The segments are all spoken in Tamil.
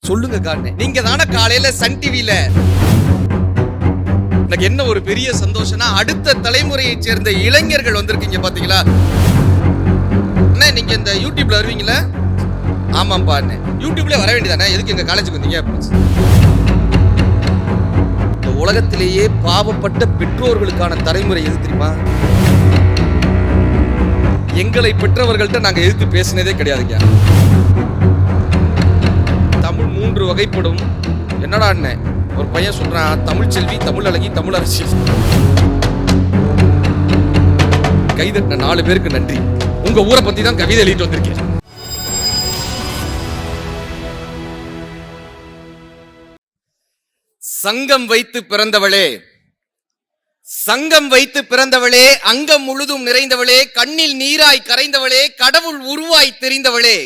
சொல்லுங்க காரணே. நீங்க தானே காலையில சன் டிவில எனக்கு என்ன ஒரு பெரிய சந்தோஷம்னா அடுத்த தலைமுறையை சேர்ந்த இளைஞர்கள் வந்திருக்கீங்க பாத்தீங்களா? அண்ணா நீங்க இந்த யூடியூப்ல வருவீங்களா? ஆமாம்பா அண்ணே. யூடியூப்ல வர வேண்டியதானே, எதுக்கு எங்க காலேஜுக்கு வந்தீங்க? இந்த உலகத்திலேயே பாவப்பட்ட பெற்றோர்களுக்கான தலைமுறை எது தெரியுமா? எங்களை பெற்றவர்கள்ட்ட நாங்க எதிர்த்து பேசினதே கிடையாதுங்க. தமிழ் 3 வகைப்படும். என்னடா அண்ணன் ஒரு பையன் சொல்றான், தமிழ் செல்வி, தமிழ் அழகி, தமிழ் அரசியல். கைதட்டின 4 பேருக்கு நன்றி. உங்க ஊரை பத்தி தான் கவிதை எழுதிட்டு வந்திருக்கேன். சங்கம் வைத்து பிறந்தவளே, சங்கம் வைத்து பிறந்தவளே, அங்கம் முழுதும் நிறைந்தவளே, கண்ணில் நீராய் கரைந்தவளே, கடவுள் உருவாய் தெரிந்தவளே,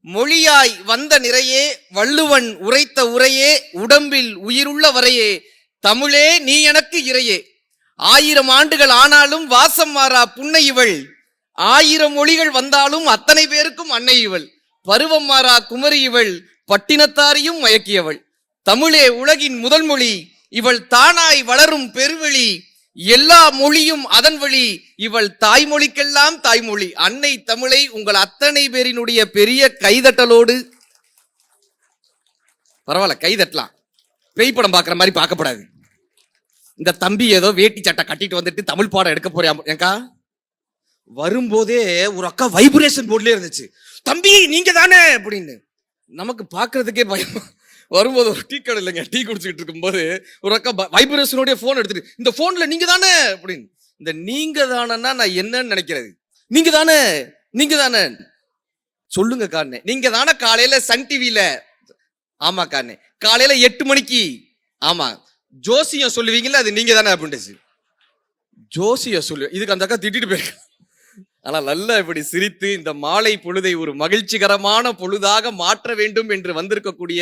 மொழியாய் வந்த நிறையே, வள்ளுவன் உரைத்த உரையே, உடம்பில் உயிருள்ள வரையே, தமிழே நீ எனக்கு இறையே. 1000 ஆண்டுகள் ஆனாலும் வாசம் மாறா புன்னை இவள், 1000 மொழிகள் வந்தாலும் அத்தனை பேருக்கும் அன்னை இவள், பருவம் மாறா குமரி இவள், பட்டினத்தாரையும் மயக்கியவள், தமிழே உலகின் முதல் மொழி, இவள் தானாய் வளரும் பெருவெளி, எல்லா மொழியும் அதன் வழி, இவள் தாய்மொழிக்கெல்லாம் தாய்மொழி. அன்னை தமிழை உங்கள் அத்தனை பேரினுடைய பெரிய கைதட்டலோடு, பரவாயில்ல கைதட்டலாம், பேய் படம் பார்க்குற மாதிரி பார்க்கப்படாது. இந்த தம்பி ஏதோ வேட்டி சட்டை கட்டிட்டு வந்துட்டு தமிழ் பாடம் எடுக்க போறியா ஏங்கா? வரும்போதே ஒரு அக்கா வைப்ரேஷன் போர்ட்லேயே இருந்துச்சு, தம்பி நீங்க தானே அப்படின்னு. நமக்கு பார்க்கறதுக்கே பயம். வரும்போது ஒரு டீ கடை இல்லைங்க, டீ குடிச்சுக்கிட்டு இருக்கும்போது ஒரு அக்கா வைப்ரேஷனோடைய போன் எடுத்துட்டு, இந்த போன்ல நீங்க தானே அப்படின்னு. இந்த நீங்க தானேன்னா நான் என்னன்னு நினைக்கிறது? நீங்க தானே, நீங்க தானே சொல்லுங்க காரணே. நீங்க தானே காலையில சன் டிவில, ஆமா காரணே, காலையில 8 மணிக்கு, ஆமா ஜோசியம் சொல்லுவீங்கல்ல, அது நீங்க தானே அப்படின்ட்டு. ஜோசியம் சொல்லு, இதுக்கு அந்த அக்கா திட்டிட்டு போயிருக்க. ஆனால் நல்லா இப்படி சிரித்து இந்த மாலை பொழுதை ஒரு மகிழ்ச்சிகரமான பொழுதாக மாற்ற வேண்டும் என்று வந்திருக்கக்கூடிய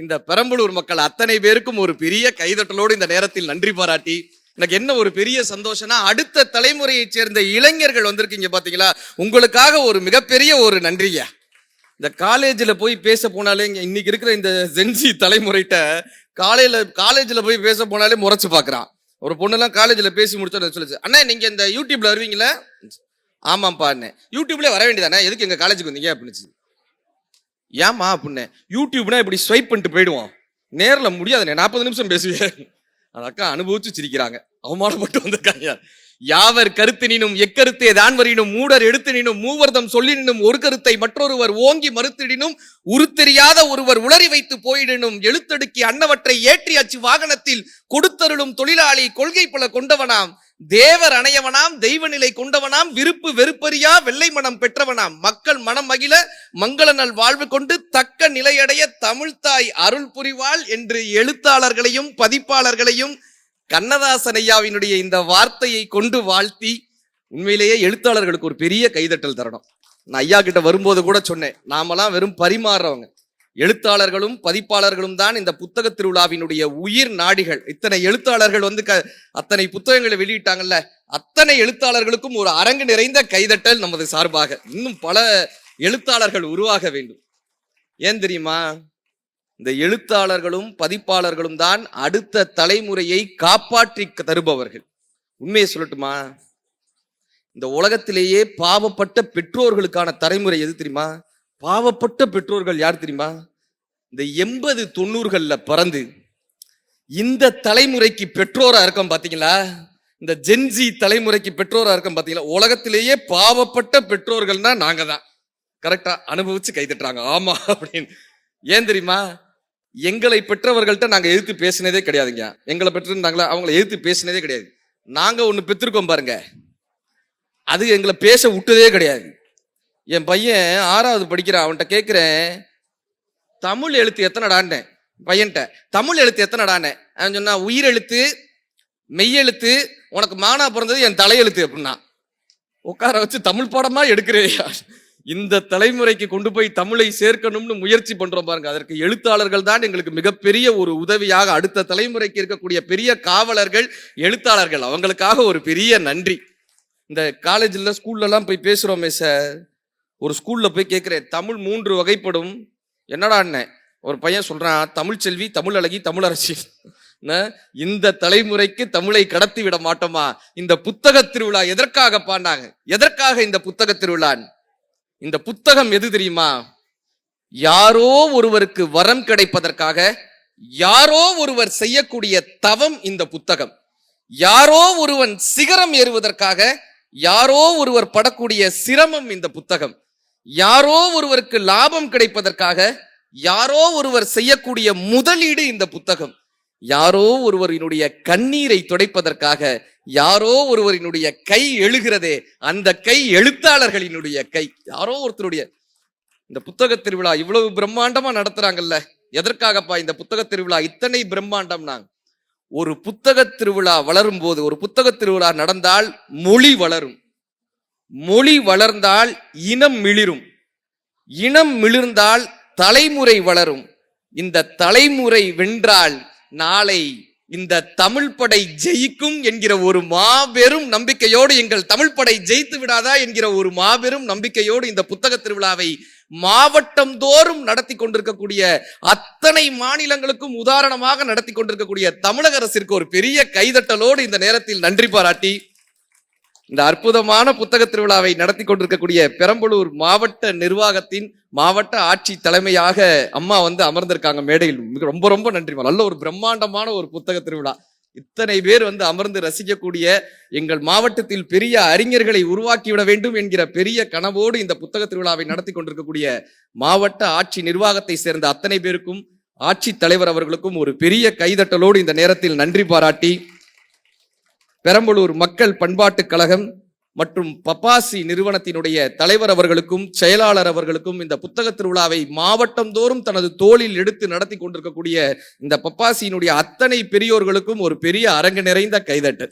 இந்த பெரம்பலூர் மக்கள் அத்தனை பேருக்கும் ஒரு பெரிய கைதட்டலோடு இந்த நேரத்தில் நன்றி பாராட்டி, எனக்கு என்ன ஒரு பெரிய சந்தோஷம்னா அடுத்த தலைமுறையை சேர்ந்த இளைஞர்கள் வந்திருக்கீங்க பாத்தீங்களா? உங்களுக்காக ஒரு மிகப்பெரிய ஒரு நன்றியா. இந்த காலேஜில் போய் பேச போனாலே, இன்னைக்கு இருக்கிற இந்த ஜென்சி தலைமுறைகிட்ட காலேஜில் போய் பேச போனாலே முறைச்சு பாக்குறான். ஒரு பொண்ணுலாம் காலேஜில் பேசி முடிச்சோன்னு சொல்லுச்சு, அண்ணா நீங்க இந்த யூடியூப்ல வருவீங்களா? ஆமாம்பா அண்ணே. யூடியூப்ல வர வேண்டியதானே, எதுக்கு எங்க காலேஜுக்கு வந்தீங்க அப்படின்னு. ஏமா அப்படின்னு. யூடியூப்னா இப்படி ஸ்வைப் பண்ணிட்டு போயிடுவோம், நேர்ல முடியாதுண்ணே, 40 நிமிஷம் பேசுவேன். அந்த அக்கா அனுபவிச்சு சிரிக்கிறாங்க, அவமானப்பட்டு வந்திருக்காங்க. யாவர் கருத்து நினும் எக்கருத்தே தான் வரினும், மூடர் எடுத்து நினும் மூவர்தம் சொல்லி நினும், ஒரு கருத்தை மற்றொருவர் ஓங்கி மறுத்திடினும், உருத்தெரியாத ஒருவர் உளறி வைத்து போயிடனும், எழுத்தடுக்கி அன்னவற்றை ஏற்றி அச்சு வாகனத்தில் கொடுத்தருளும் தொழிலாளி, கொள்கை பல கொண்டவனாம், தேவர் அணையவனாம், தெய்வ நிலை கொண்டவனாம், விருப்பு வெறுப்பறியா வெள்ளை மனம் பெற்றவனாம், மக்கள் மனம் மகிழ மங்கள நல் வாழ்வு கொண்டு தக்க நிலையடைய தமிழ்தாய் அருள் புரிவாள் என்று எழுத்தாளர்களையும் பதிப்பாளர்களையும் கண்ணதாசன் ஐயாவினுடைய இந்த வார்த்தையை கொண்டு வாழ்த்தி, உண்மையிலேயே எழுத்தாளர்களுக்கு ஒரு பெரிய கைதட்டல் தரணும். நான் ஐயா கிட்ட வரும்போது கூட சொன்னேன், நாமெல்லாம் வெறும் பரிமாறுறவங்க, எழுத்தாளர்களும் பதிப்பாளர்களும் தான் இந்த புத்தக திருவிழாவினுடைய உயிர் நாடிகள். இத்தனை எழுத்தாளர்கள் வந்து அத்தனை புத்தகங்களை வெளியிட்டாங்கல்ல, அத்தனை எழுத்தாளர்களுக்கும் ஒரு அரங்கு நிறைந்த கைதட்டல் நமது சார்பாக. இன்னும் பல எழுத்தாளர்கள் உருவாக வேண்டும். ஏன் தெரியுமா? இந்த எழுத்தாளர்களும் பதிப்பாளர்களும் தான் அடுத்த தலைமுறையை காப்பாற்றி தருபவர்கள். உண்மையை சொல்லட்டுமா? இந்த உலகத்திலேயே பாவப்பட்ட பெற்றோர்களுக்கான தலைமுறை எது தெரியுமா? பாவப்பட்ட பெற்றோர்கள் யார் தெரியுமா? இந்த 80-90களில் பிறந்து இந்த தலைமுறைக்கு பெற்றோரா இருக்கோம் பாத்தீங்களா? இந்த ஜென்சி தலைமுறைக்கு பெற்றோரா இருக்கோம் பாத்தீங்களா? உலகத்திலேயே பாவப்பட்ட பெற்றோர்கள்னா நாங்க தான். கரெக்டா அனுபவிச்சு கைதட்டுறாங்க, ஆமா அப்படின்னு. ஏன் தெரியுமா? எங்களை பெற்றவர்கள்ட்ட நாங்க எதிர்த்து பேசினதே கிடையாதுங்க. எங்களை பெற்றிருந்தாங்களா, அவங்களை எதிர்த்து பேசினதே கிடையாது. நாங்க ஒண்ணு பெற்றிருக்கோம் பாருங்க, அது எங்களை பேச விட்டதே கிடையாது. என் பையன் 6வது படிக்கிறான், அவன்கிட்ட கேட்கிறேன், தமிழ் எழுத்து எத்தனைடான்னு. பையன்கிட்ட தமிழ் எழுத்து எத்தனைடான்னு. அவன் சொன்னா, உயிர் எழுத்து, மெய்யெழுத்து, உனக்கு மானா பிறந்தது என் தலையெழுத்து அப்படின்னா. உட்கார வச்சு தமிழ் பாடமா எடுக்கிறேயா? இந்த தலைமுறைக்கு கொண்டு போய் தமிழை சேர்க்கணும்னு முயற்சி பண்றோம் பாருங்க. அதற்கு எழுத்தாளர்கள் தான் எங்களுக்கு மிகப்பெரிய ஒரு உதவியாக, அடுத்த தலைமுறைக்கு இருக்கக்கூடிய பெரிய காவலர்கள் எழுத்தாளர்கள். அவங்களுக்காக ஒரு பெரிய நன்றி. இந்த காலேஜில் ஸ்கூல்லலாம் போய் பேசுகிறோமே சார், ஒரு ஸ்கூலில் போய் கேட்குறேன், தமிழ் 3 வகைப்படும். என்னடா அண்ணன் ஒரு பையன் சொல்றான், தமிழ் செல்வி, தமிழ் அழகி, தமிழரசி, இந்த தலைமுறைக்கு தமிழை கடத்தி விட மாட்டோமா? இந்த புத்தக திருவிழா எதற்காக பாண்டாங்க? எதற்காக இந்த புத்தக திருவிழா? இந்த புத்தகம் எது தெரியுமா? யாரோ ஒருவருக்கு வரம் கிடைப்பதற்காக, யாரோ ஒருவர் செய்யக்கூடிய தவம் இந்த புத்தகம். யாரோ ஒருவன் சிகரம் ஏறுவதற்காக, யாரோ ஒருவர் படக்கூடிய சிரமம் இந்த புத்தகம். யாரோ ஒருவருக்கு லாபம் கிடைப்பதற்காக, யாரோ ஒருவர் செய்யக்கூடிய முதலீடு இந்த புத்தகம். யாரோ ஒருவரினுடைய கண்ணீரை துடைப்பதற்காக, யாரோ ஒருவரினுடைய கை எழுகிறதே, அந்த கை எழுத்தாளர்களினுடைய கை. யாரோ ஒருத்தருடைய இந்த புத்தக திருவிழா இவ்வளவு பிரம்மாண்டமா நடத்துறாங்கல்ல, எதற்காகப்பா இந்த புத்தக திருவிழா இத்தனை பிரம்மாண்டம்னா? ஒரு புத்தக திருவிழா வளரும் போது, ஒரு புத்தக திருவிழா நடந்தால் மொழி வளரும். மொழி வளர்ந்தால் இனம் மிளிரும். இனம் மிளிர்ந்தால் தலைமுறை வளரும். இந்த தலைமுறை வென்றால் நாளை இந்த தமிழ் படை ஜெயிக்கும் என்கிற ஒரு மாபெரும் நம்பிக்கையோடு, எங்கள் தமிழ் படை ஜெயித்து விடாதா என்கிற ஒரு மாபெரும் நம்பிக்கையோடு இந்த புத்தக திருவிழாவை மாவட்டம் தோறும் நடத்தி கொண்டிருக்கக்கூடிய, அத்தனை மாநிலங்களுக்கும் உதாரணமாக நடத்தி கொண்டிருக்கக்கூடிய தமிழக அரசிற்கு ஒரு பெரிய கைதட்டலோடு இந்த நேரத்தில் நன்றி பாராட்டி, இந்த அற்புதமான புத்தக திருவிழாவை நடத்தி கொண்டிருக்கக்கூடிய பெரம்பலூர் மாவட்ட நிர்வாகத்தின் மாவட்ட ஆட்சி தலைமையாக அம்மா அமர்ந்திருக்காங்க மேடையில். ரொம்ப ரொம்ப நன்றி. நல்ல ஒரு பிரம்மாண்டமான ஒரு புத்தக திருவிழா. இத்தனை பேர் அமர்ந்து ரசிக்கக்கூடிய, எங்கள் மாவட்டத்தில் பெரிய அறிஞர்களை உருவாக்கிவிட வேண்டும் என்கிற பெரிய கனவோடு இந்த புத்தக திருவிழாவை நடத்தி கொண்டிருக்கக்கூடிய மாவட்ட ஆட்சி நிர்வாகத்தை சேர்ந்த அத்தனை பேருக்கும், ஆட்சி தலைவர் அவர்களுக்கும் ஒரு பெரிய கைதட்டலோடு இந்த நேரத்தில் நன்றி பாராட்டி, பெரம்பலூர் மக்கள் பண்பாட்டுக் கழகம் மற்றும் பப்பாசி நிறுவனத்தினுடைய தலைவர் அவர்களுக்கும் செயலாளர் அவர்களுக்கும், இந்த புத்தக திருவிழாவை மாவட்டம் தோறும் தனது தோளில் எடுத்து நடத்தி கொண்டிருக்கக்கூடிய இந்த பப்பாசியினுடைய அத்தனை பெரியோர்களுக்கும் ஒரு பெரிய அரங்கு நிறைந்த கைதட்டு.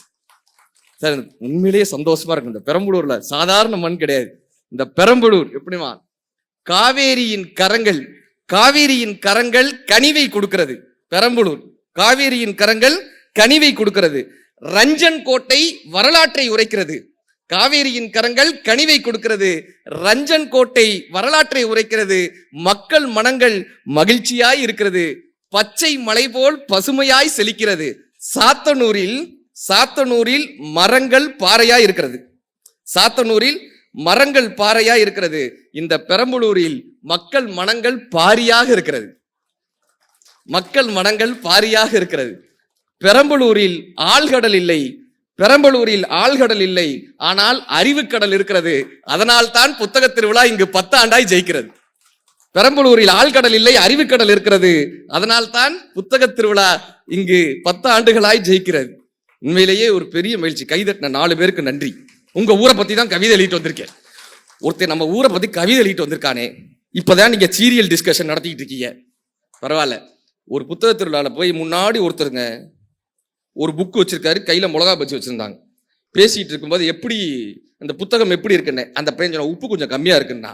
சார், உண்மையிலேயே சந்தோஷமா இருக்கு. இந்த பெரம்பலூர்ல சாதாரண மண் கிடையாது. இந்த பெரம்பலூர் எப்படிமா, காவேரியின் கரங்கள், காவேரியின் கரங்கள் கனிவை கொடுக்கிறது. பெரம்பலூர் காவேரியின் கரங்கள் கனிவை கொடுக்கிறது. ரஞ்சன் கோட்டை வரலாற்றை உரைக்கிறது. காவேரியின் கரங்கள் கனிவை கொடுக்கிறது. ரஞ்சன் கோட்டை வரலாற்றை உரைக்கிறது. மக்கள் மனங்கள் மகிழ்ச்சியாய் இருக்கிறது. பச்சை மலை போல் பசுமையாய் செழிக்கிறது. சாத்தனூரில் மரங்கள் பாறையாய் இருக்கிறது. சாத்தனூரில் மரங்கள் பாறையாய் இருக்கிறது. இந்த பெரம்பலூரில் மக்கள் மனங்கள் பாரியாக இருக்கிறது. மக்கள் மனங்கள் பாரியாக இருக்கிறது. பெரம்பலூரில் ஆழ்கடல் இல்லை. பெரம்பலூரில் ஆழ்கடல் இல்லை, ஆனால் அறிவுக்கடல் இருக்கிறது. அதனால் தான் புத்தக திருவிழா இங்கு 10 ஆண்டாய் ஜெயிக்கிறது. பெரம்பலூரில் ஆழ்கடல் இல்லை, அறிவுக்கடல் இருக்கிறது. அதனால் தான் புத்தக திருவிழா இங்கு 10 ஆண்டுகளாய் ஜெயிக்கிறது. உண்மையிலேயே ஒரு பெரிய மகிழ்ச்சி. கைதட்டின 4 பேருக்கு நன்றி. உங்க ஊரை பத்தி தான் கவிதை எழுதிட்டு வந்திருக்கேன். ஒருத்தர் நம்ம ஊரை பத்தி கவிதை எழுதிட்டு வந்திருக்கானே, இப்பதான் நீங்க சீரியல் டிஸ்கஷன் நடத்திட்டு இருக்கீங்க. பரவாயில்ல. ஒரு புத்தக திருவிழால போய் முன்னாடி ஒருத்தருங்க ஒரு புக் வச்சிருக்காரு, கையில மிளகா பச்சி வச்சிருந்தாங்க. பேசிட்டு இருக்கும்போது எப்படி அந்த புத்தகம் எப்படி இருக்குன்னு அந்த பையன் சொன்ன, உப்பு கொஞ்சம் கம்மியா இருக்குன்னா.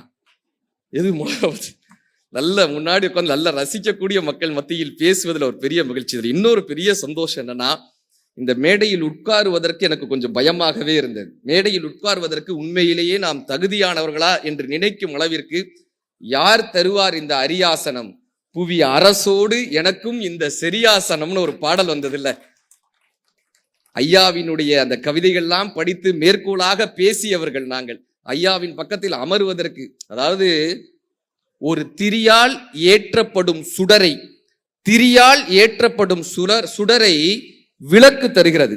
எது மிளகா பச்சி? நல்ல முன்னாடி உட்காந்து நல்ல ரசிக்கக்கூடிய மக்கள் மத்தியில் பேசுவதில் ஒரு பெரிய மகிழ்ச்சி. இன்னொரு பெரிய சந்தோஷம் என்னன்னா, இந்த மேடையில் உட்காருவதற்கு எனக்கு கொஞ்சம் பயமாகவே இருந்தது. மேடையில் உட்காருவதற்கு உண்மையிலேயே நாம் தகுதியானவர்களா என்று நினைக்கும் அளவிற்கு, யார் தருவார் இந்த அரியாசனம், புவி அரசோடு எனக்கும் இந்த செரியாசனம்னு ஒரு பாடல் வந்ததில்லை? ஐயாவினுடைய அந்த கவிதைகள்லாம் படித்து மேற்கோளாக பேசியவர்கள் நாங்கள். ஐயாவின் பக்கத்தில் அமருவதற்கு, அதாவது ஒரு திரியால் ஏற்றப்படும் சுடரை, திரியால் ஏற்றப்படும் சுடரை விளக்கு தருகிறது.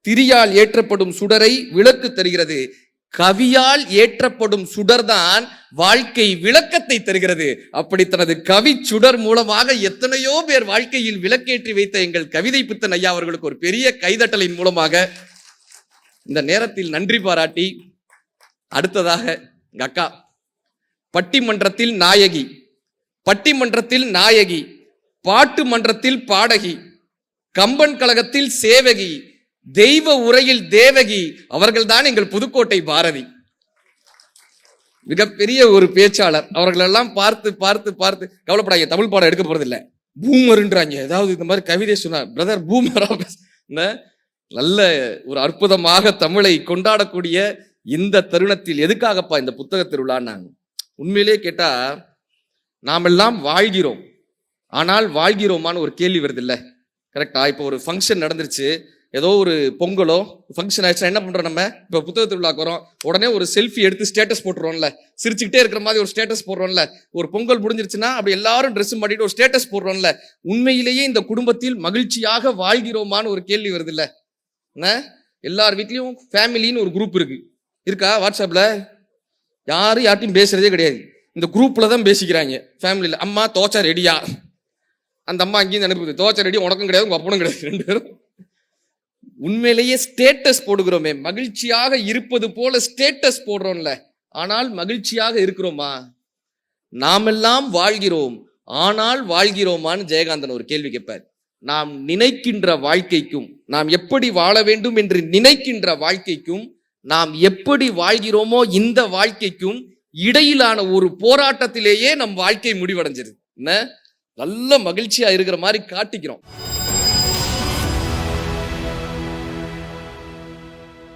திரியால் ஏற்றப்படும் சுடரை விளக்கு தருகிறது. கவியால் ஏற்றப்படும் சுடர்தான் வாழ்க்கை விளக்கத்தை தருகிறது. அப்படி தனது கவி சுடர் மூலமாக எத்தனையோ பேர் வாழ்க்கையில் விளக்கேற்றி வைத்த எங்கள் கவிதை பித்தன் ஐயா அவர்களுக்கு ஒரு பெரிய கைதட்டலின் மூலமாக இந்த நேரத்தில் நன்றி பாராட்டி, அடுத்ததாக எங்க அக்கா பட்டிமன்றத்தில் நாயகி, பட்டிமன்றத்தில் நாயகி, பாட்டு மன்றத்தில் பாடகி, கம்பன் கழகத்தில் சேவகி, தெய்வ உரையில் தேவகி, அவர்கள்தான் எங்கள் புதுக்கோட்டை பாரதி. மிகப்பெரிய ஒரு பேச்சாளர். அவர்களெல்லாம் பார்த்து பார்த்து பார்த்து கவலைப்படாங்க, தமிழ் பாடம் எடுக்க போறது இல்லை, பூமர்ன்றாங்க. ஏதாவது இந்த மாதிரி கவிதை சொன்னார், பிரதர் பூமரா. நல்ல ஒரு அற்புதமாக தமிழை கொண்டாடக்கூடிய இந்த தருணத்தில் எதுக்காகப்பா இந்த புத்தக திருவிழான்னாங்க. உண்மையிலே கேட்டா, நாமெல்லாம் வாழ்கிறோம். ஆனால் வாழ்கிறோமான்னு ஒரு கேள்வி வருது இல்ல? கரெக்டா? இப்போ ஒரு ஃபங்க்ஷன் நடந்துருச்சு, ஏதோ ஒரு பொங்கலோ ஃபங்க்ஷன் ஆயிடுச்சுன்னா என்ன பண்றோம்? நம்ம இப்போ புத்தக திருவிழாக்கு வரோம், உடனே ஒரு செல்ஃபி எடுத்து ஸ்டேட்டஸ் போட்டுருவோம்ல, சிரிச்சுக்கிட்டே இருக்கிற மாதிரி ஒரு ஸ்டேட்டஸ் போடுறோம்ல. ஒரு பொங்கல் முடிஞ்சிருச்சுன்னா அப்படி எல்லாரும் ட்ரெஸ் மாட்டிட்டு ஒரு ஸ்டேட்டஸ் போடுறோம்ல. உண்மையிலேயே இந்த குடும்பத்தில் மகிழ்ச்சியாக வாழ்கிறோமான்னு ஒரு கேள்வி வருது இல்ல? எல்லார் வீட்லயும் ஃபேமிலின்னு ஒரு குரூப் இருக்கா? வாட்ஸ்அப்ல யாரும் யார்ட்டையும் பேசுறதே கிடையாது. இந்த குரூப்ல தான் பேசிக்கிறாங்க ஃபேமிலியில. அம்மா தோச்சா ரெடியா? அந்த அம்மா அங்கேயும் அனுப்புது, தோச்சா ரெடி, உனக்கும் கிடையாது உங்க அப்பனும் கிடையாது, ரெண்டு பேரும். உண்மையிலேயே ஸ்டேட்டஸ் போடுகிறோமே, மகிழ்ச்சியாக இருப்பது போல ஸ்டேட்டஸ் போடுறோம்ல, ஆனால் மகிழ்ச்சியாக இருக்கிறோமா? நாமெல்லாம் வாழ்கிறோம், ஆனால் வாழ்கிறோமான்னு ஜெயகாந்தன் ஒரு கேள்வி கேட்பார். நாம் நினைக்கின்ற வாழ்க்கைக்கும், நாம் எப்படி வாழ வேண்டும் என்று நினைக்கின்ற வாழ்க்கைக்கும், நாம் எப்படி வாழ்கிறோமோ இந்த வாழ்க்கைக்கும் இடையிலான ஒரு போராட்டத்திலேயே நம் வாழ்க்கை முடிவடைஞ்சிருது. என்ன நல்ல மகிழ்ச்சியா இருக்கிற மாதிரி காட்டிக்கிறோம்.